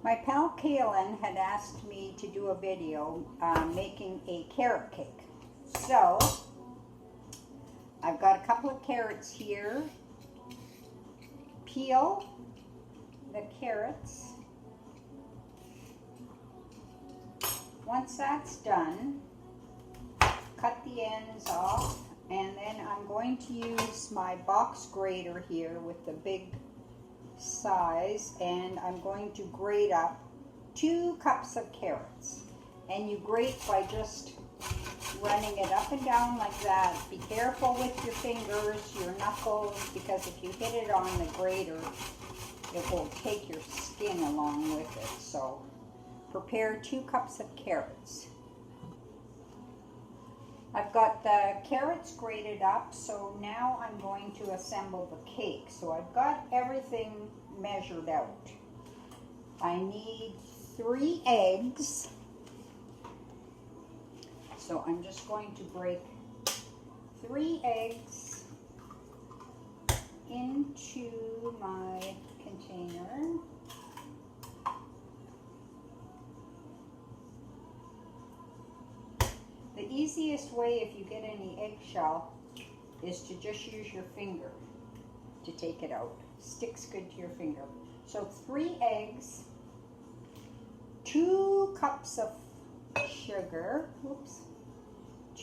My pal Kaylin had asked me to do a video making a carrot cake. So, I've got a couple of carrots here. Peel the carrots. Once that's done, cut the ends off, and then I'm going to use my box grater here with the big size, and I'm going to grate up 2 cups of carrots. And you grate by just running it up and down like that. Be careful with your fingers, your knuckles, because if you hit it on the grater, it will take your skin along with it. So prepare 2 cups of carrots. I've got the carrots grated up, so now I'm going to assemble the cake. So I've got everything measured out. I need 3 eggs. So I'm just going to break 3 eggs into my container. The easiest way, if you get any eggshell, is to just use your finger to take it out. Sticks good to your finger. So 3 eggs, 2 cups of sugar, 2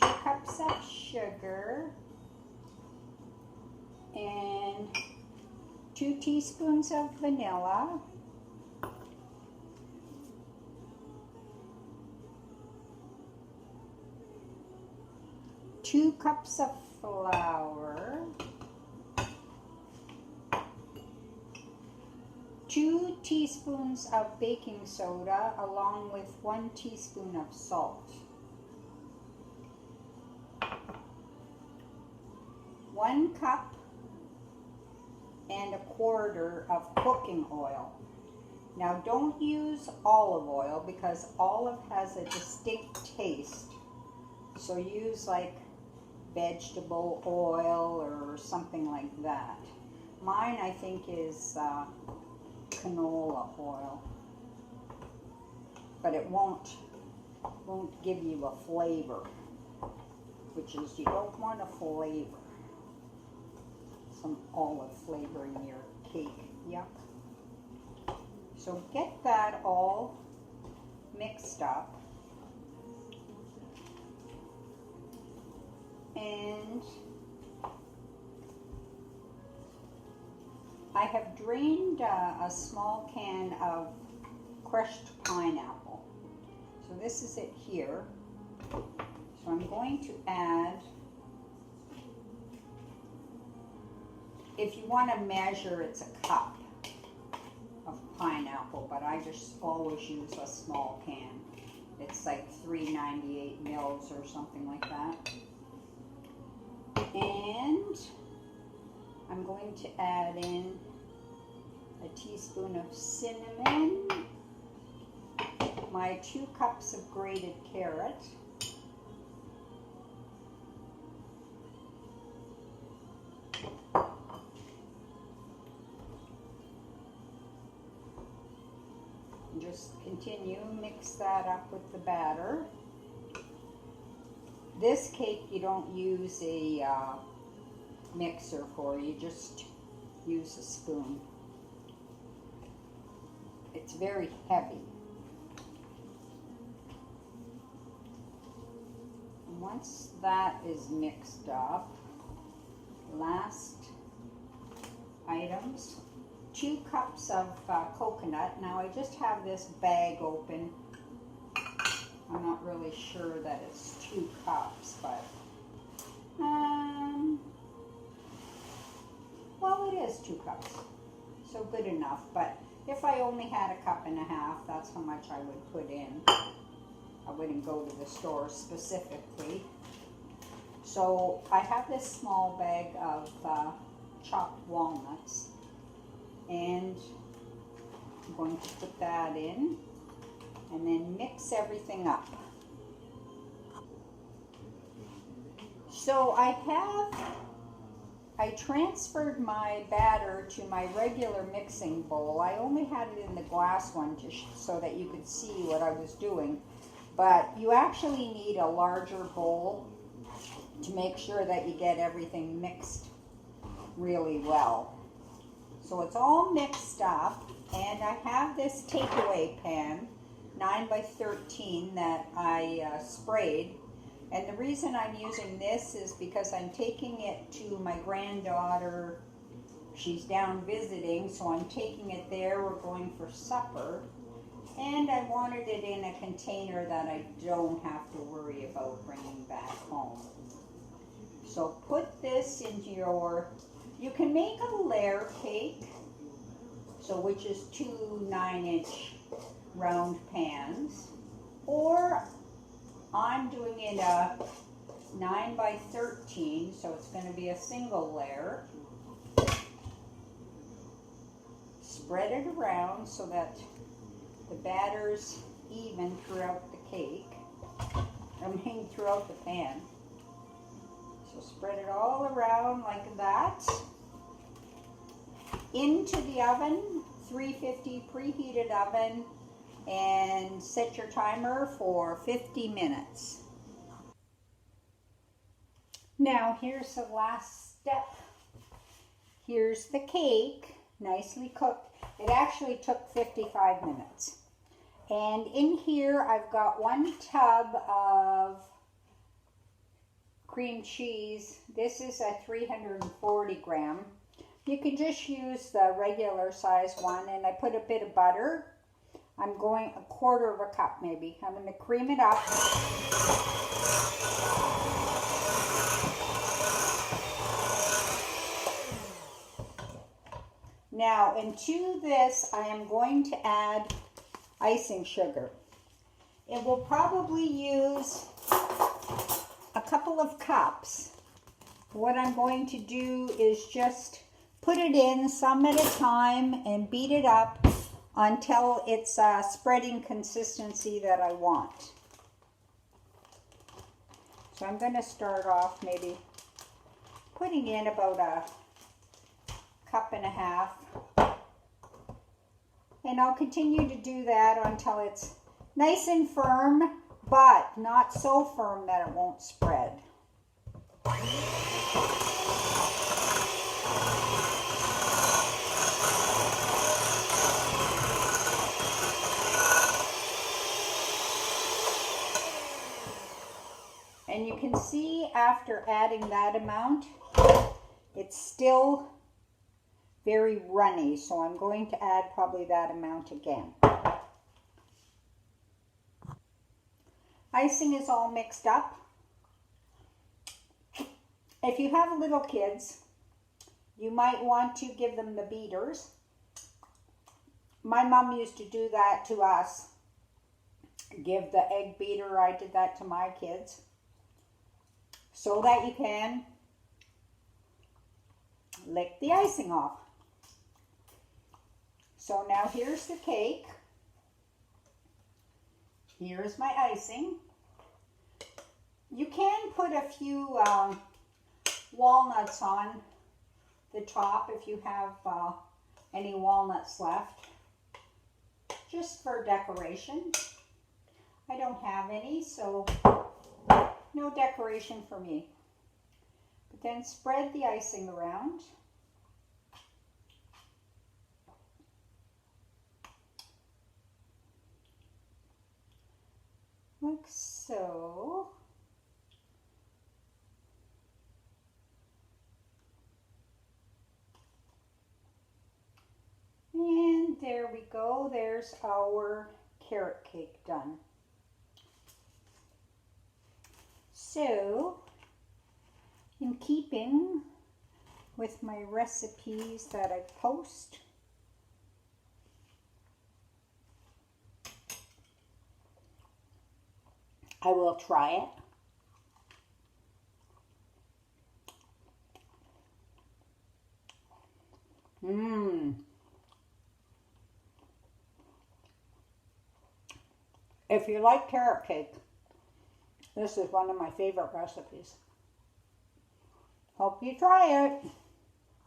cups of sugar, and 2 teaspoons of vanilla, 2 cups of flour, 2 teaspoons of baking soda, along with 1 teaspoon of salt, 1 cup and 1/4 of cooking oil. Now don't use olive oil because olive has a distinct taste. So use like vegetable oil or something like that. Mine, I think, is canola oil, but it won't give you a flavor, which is, you don't want a flavor, some olive flavor in your cake. Yuck. So get that all mixed up. And I have drained a small can of crushed pineapple. So this is it here. So I'm going to add, if you want to measure, it's a cup of pineapple, but I just always use a small can. It's like 398 mils or something like that. And I'm going to add in a teaspoon of cinnamon, my 2 cups of grated carrot, and just continue, mix that up with the batter. This cake you don't use a mixer for, you just use a spoon. It's very heavy. And once that is mixed up, last items, 2 cups of coconut. Now I just have this bag open. I'm not really sure that it's 2 cups, but well, it is 2 cups, so good enough. But if I only had 1.5 cups, that's how much I would put in. I wouldn't go to the store specifically. So I have this small bag of chopped walnuts, and I'm going to put that in and then mix everything up. So I I transferred my batter to my regular mixing bowl. I only had it in the glass one so that you could see what I was doing. But you actually need a larger bowl to make sure that you get everything mixed really well. So it's all mixed up, and I have this takeaway pan, 9 by 13, that I sprayed. And the reason I'm using this is because I'm taking it to my granddaughter. She's down visiting, so I'm taking it there. We're going for supper. And I wanted it in a container that I don't have to worry about bringing back home. So put this into you can make a layer cake, so which is 2 9-inch round pans, or I'm doing it a 9 by 13, so it's going to be a single layer. Spread it around so that the batter's even throughout the cake, throughout the pan. So spread it all around like that. Into the oven, 350 preheated oven, and set your timer for 50 minutes. Now here's the last step. Here's the cake, nicely cooked. It actually took 55 minutes. And in here I've got 1 tub of cream cheese. This is a 340 gram. You can just use the regular size one, and I put a bit of butter. I'm going 1/4 of a cup maybe. I'm going to cream it up. Now into this I am going to add icing sugar. It will probably use a couple of cups. What I'm going to do is just put it in some at a time and beat it up until it's a spreading consistency that I want. So I'm going to start off maybe putting in about 1.5 cups. And I'll continue to do that until it's nice and firm, but not so firm that it won't spread. And you can see after adding that amount, it's still very runny, so I'm going to add probably that amount again. Icing is all mixed up. If you have little kids, you might want to give them the beaters. My mom used to do that to us. Give the egg beater, I did that to my kids. So that you can lick the icing off. So now here's the cake. Here's my icing. You can put a few walnuts on the top if you have any walnuts left, just for decoration. I don't have any, so no decoration for me. But then spread the icing around. Like so. And there we go. There's our carrot cake done. So, in keeping with my recipes that I post, I will try it. If you like carrot cake, this is one of my favorite recipes. Hope you try it.